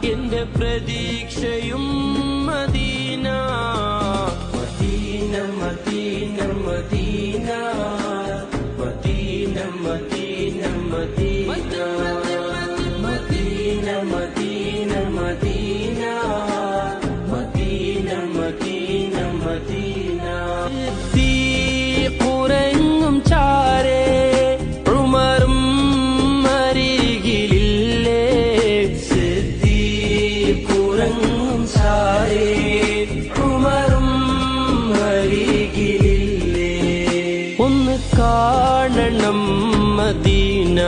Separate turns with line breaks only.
എന്റെ പ്രതീക്ഷയും Medina Medina Medina Medina Medina Medina Medina Medina Medina Medina Medina Medina Medina കുറങ്ങും ചാരേ ഉമറും അരികിലില്ലേ കുറങ്ങും ചാരേ ഉമറും അരികിലില്ലേ ഒന്ന് കാണണം മദീന